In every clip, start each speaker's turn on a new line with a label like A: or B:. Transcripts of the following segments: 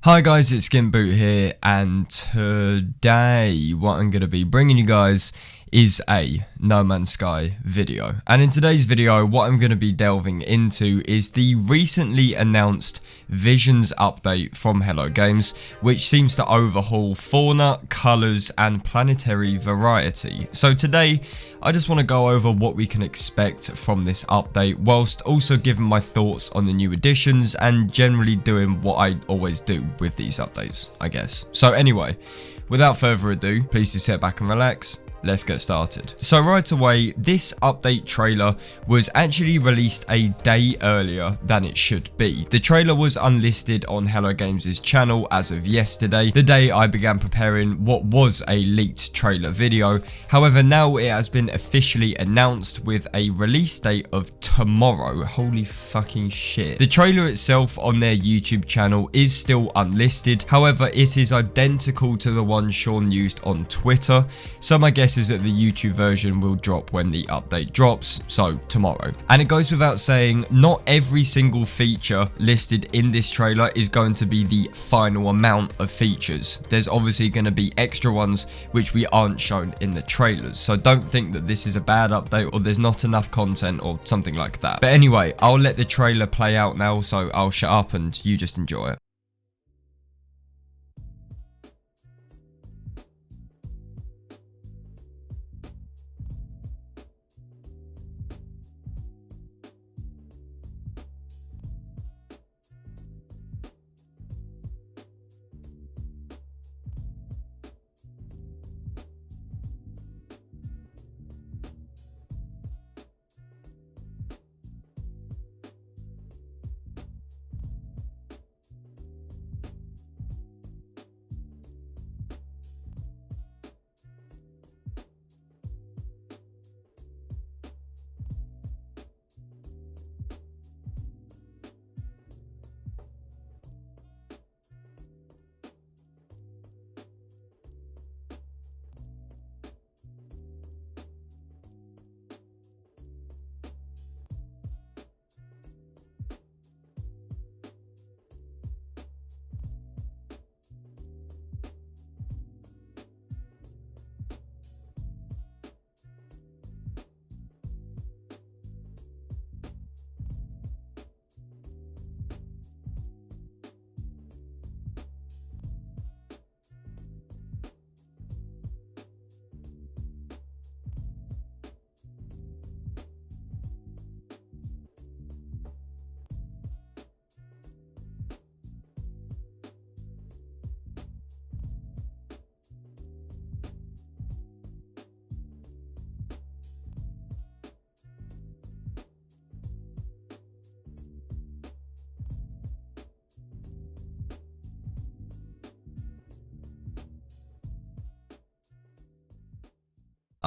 A: Hi guys, it's SkintBoot here, and today what I'm going to be bringing you guys is a No Man's Sky video. And in today's video, what I'm going to be delving into is the recently announced Visions update from Hello Games, which seems to overhaul fauna, colours and planetary variety. So today, I just want to go over what we can expect from this update, whilst also giving my thoughts on the new additions and generally doing what I always do with these updates, I guess. So anyway, without further ado, please do sit back and relax. Let's get started. So right away, this update trailer was actually released a day earlier than it should be. The trailer was unlisted on Hello Games' channel as of yesterday, the day I began preparing what was a leaked trailer video. However, now it has been officially announced with a release date of tomorrow. Holy fucking shit. The trailer itself on their YouTube channel is still unlisted. However, it is identical to the one Sean used on Twitter. So my guess is that the YouTube version will drop when the update drops, so tomorrow. And it goes without saying, not every single feature listed in this trailer is going to be the final amount of features. There's obviously going to be extra ones which we aren't shown in the trailers, so don't think that this is a bad update or there's not enough content or something like that. But anyway, I'll let the trailer play out now, so I'll shut up and you just enjoy it.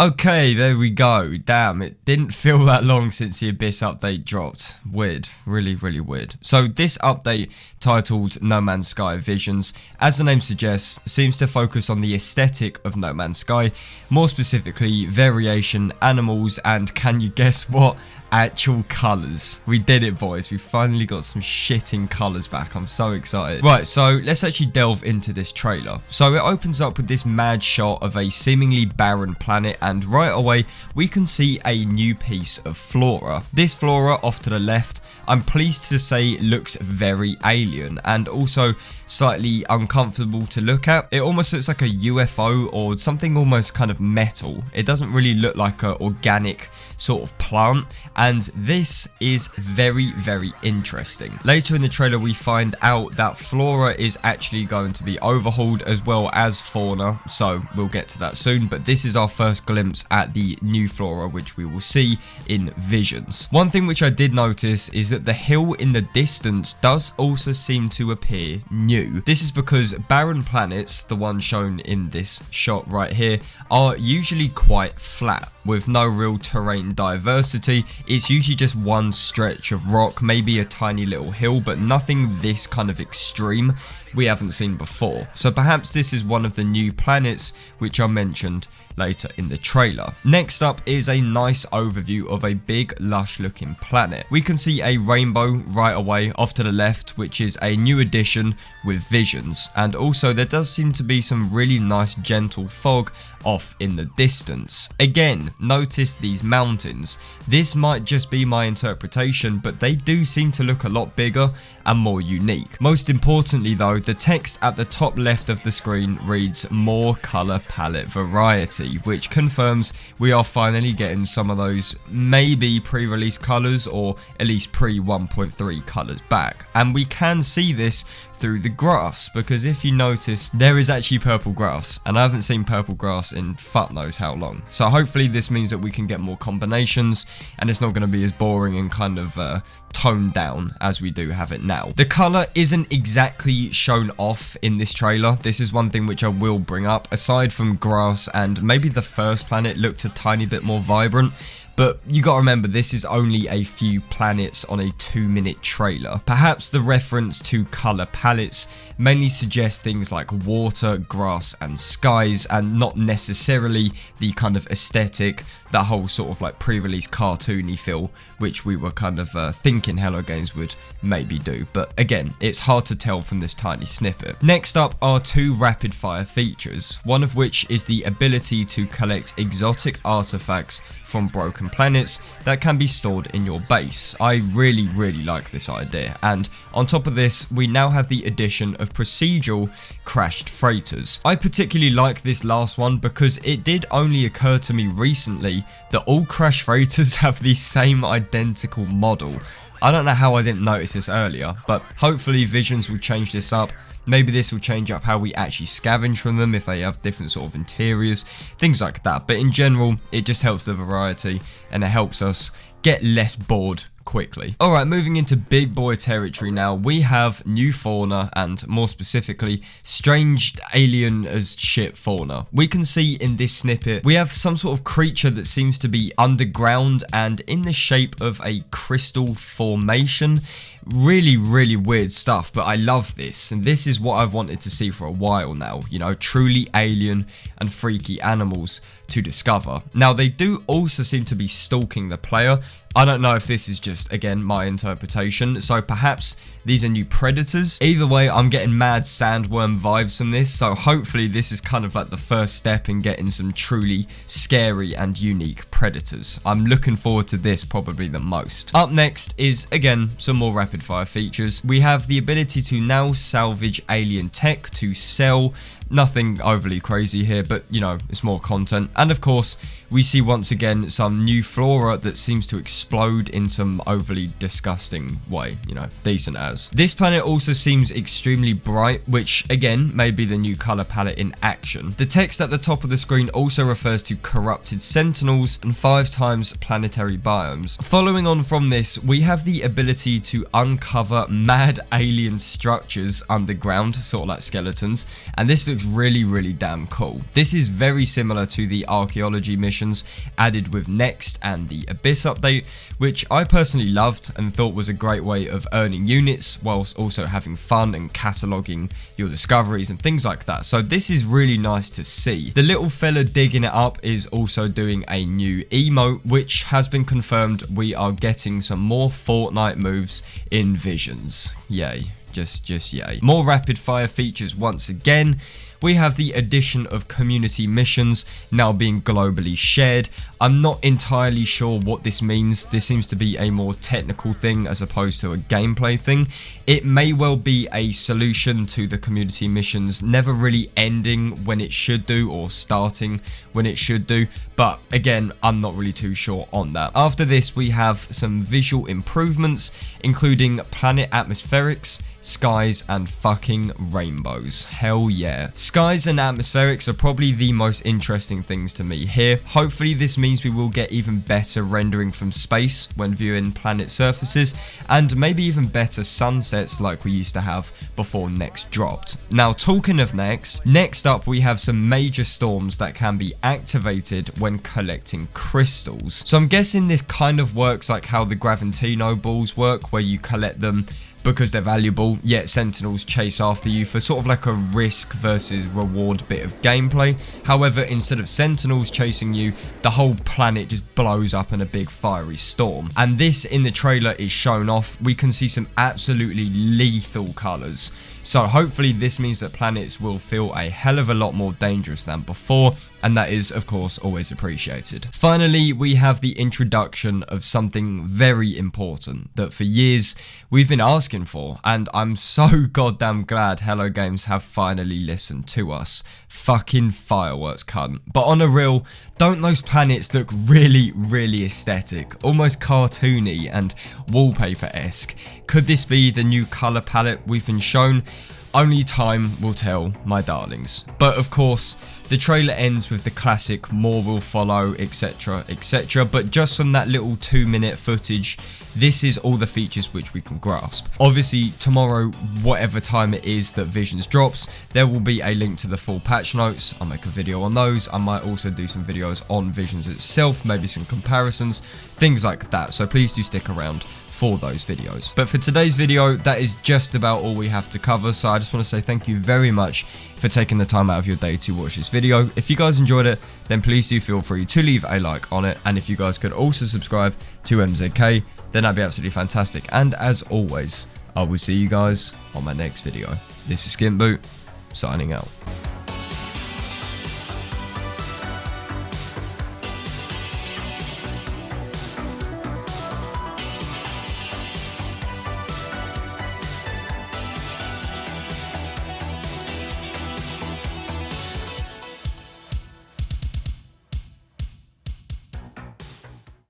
A: Okay, there we go. Damn, it didn't feel that long since the Abyss update dropped. Weird, really weird. So this update, titled No Man's Sky Visions, as the name suggests, seems to focus on the aesthetic of No Man's Sky, more specifically variation, animals, and can you guess what? Actual colours. We did it, boys. We finally got some shitting colours back. I'm so excited. Right, so let's actually delve into this trailer. So it opens up with this mad shot of a seemingly barren planet, and right away we can see a new piece of flora. This flora off to the left, I'm pleased to say, looks very alien and also slightly uncomfortable to look at. It almost looks like a UFO or something almost kind of metal. It doesn't really look like an organic sort of plant, and this is very interesting. Later in the trailer we find out that flora is actually going to be overhauled as well as fauna, so we'll get to that soon, but this is our first glimpse at the new flora which we will see in Visions. One thing which I did notice is that the hill in the distance does also seem to appear new. This is because barren planets, the one shown in this shot right here, are usually quite flat with no real terrain diversity. It's usually just one stretch of rock, maybe a tiny little hill, but nothing this kind of extreme. we haven't seen before. So perhaps this is one of the new planets which are mentioned later in the trailer. Next up is a nice overview of a big lush looking planet. We can see a rainbow right away off to the left, which is a new addition with visions, and also there does seem to be some really nice gentle fog off in the distance. Again, notice these mountains. This might just be my interpretation, but they do seem to look a lot bigger and more unique. Most importantly though, the text at the top left of the screen reads more color palette variety, which confirms we are finally getting some of those maybe pre-release colors, or at least pre 1.3 colors back. And we can see this through the grass, because if you notice, there is actually purple grass, and I haven't seen purple grass in fuck knows how long. So hopefully this means that we can get more combinations, and it's not going to be as boring and kind of toned down as we do have it now. The color isn't exactly shown off in this trailer. This is one thing which I will bring up. Aside from grass and maybe the first planet looked a tiny bit more vibrant, but you gotta remember, this is only a few planets on a 2-minute trailer. Perhaps the reference to color palettes mainly suggests things like water, grass, and skies, and not necessarily the kind of aesthetic, that whole sort of like pre-release cartoony feel, which we were kind of thinking Hello Games would maybe do. But again, it's hard to tell from this tiny snippet. Next up are 2 rapid fire features, one of which is the ability to collect exotic artifacts from broken planets that can be stored in your base. I really like this idea, and on top of this we now have the addition of procedural crashed freighters. I particularly like this last one because it did only occur to me recently that all crash freighters have the same identical model. I don't know how I didn't notice this earlier, but hopefully Visions will change this up. Maybe this will change up how we actually scavenge from them if they have different sort of interiors, things like that. But in general, it just helps the variety and it helps us get less bored quickly. Alright, moving into big boy territory now, we have new fauna, and more specifically, strange alien as shit fauna. We can see in this snippet, we have some sort of creature that seems to be underground and in the shape of a crystal formation. Really weird stuff, but I love this, and this is what I've wanted to see for a while now, you know, truly alien and freaky animals to discover. Now, they do also seem to be stalking the player. I don't know if this is just, again, my interpretation, so perhaps these are new predators. Either way, I'm getting mad sandworm vibes from this, so hopefully this is kind of like the first step in getting some truly scary and unique predators. I'm looking forward to this probably the most. Up next is, again, some more rapid fire features. We have the ability to now salvage alien tech to sell. Nothing overly crazy here, but you know, it's more content. And of course, we see once again some new flora that seems to explode in some overly disgusting way, you know, decent as. This planet also seems extremely bright, which again may be the new color palette in action. The text at the top of the screen also refers to corrupted sentinels and 5 times planetary biomes. Following on from this, we have the ability to uncover mad alien structures underground, sort of like skeletons, and this looks really damn cool. This is very similar to the archaeology missions added with Next and the Abyss update, which I personally loved and thought was a great way of earning units whilst also having fun and cataloguing your discoveries and things like that. So this is really nice to see. The little fella digging it up is also doing a new emote, which has been confirmed we are getting some more Fortnite moves in Visions. Yay. Just yay. More rapid fire features once again. We have the addition of community missions now being globally shared. I'm not entirely sure what this means. This seems to be a more technical thing as opposed to a gameplay thing. It may well be a solution to the community missions never really ending when it should do, or starting when it should do, but again, I'm not really too sure on that. After this, we have some visual improvements, including planet atmospherics, skies, and fucking rainbows. Hell yeah. Skies and atmospherics are probably the most interesting things to me here. Hopefully this means we will get even better rendering from space when viewing planet surfaces, and maybe even better sunsets like we used to have before Next dropped. Now, talking of next up we have some major storms that can be activated when collecting crystals. So I'm guessing this kind of works like how the Gravantino balls work, where you collect them because they're valuable, yet sentinels chase after you for sort of like a risk versus reward bit of gameplay. However, instead of sentinels chasing you, the whole planet just blows up in a big fiery storm. And this in the trailer is shown off. We can see some absolutely lethal colours. So hopefully this means that planets will feel a hell of a lot more dangerous than before, and that is of course always appreciated. Finally, we have the introduction of something very important that for years we've been asking for, and I'm so goddamn glad Hello Games have finally listened to us. Fucking fireworks, cunt. But on a real, don't those planets look really, really aesthetic, almost cartoony and wallpaper-esque? Could this be the new colour palette we've been shown? Only time will tell, my darlings. But of course, the trailer ends with the classic more will follow, etc, etc, but just from that little 2-minute footage, this is all the features which we can grasp. Obviously, tomorrow, whatever time it is that Visions drops, there will be a link to the full patch notes. I'll make a video on those. I might also do some videos on Visions itself, maybe some comparisons, things like that, so please do stick around for those videos. But for today's video, that is just about all we have to cover, so I just want to say thank you very much for taking the time out of your day to watch this video. If you guys enjoyed it, then please do feel free to leave a like on it, and if you guys could also subscribe to MZK, then that'd be absolutely fantastic. And as always, I will see you guys on my next video. This is SkintBoot, signing out.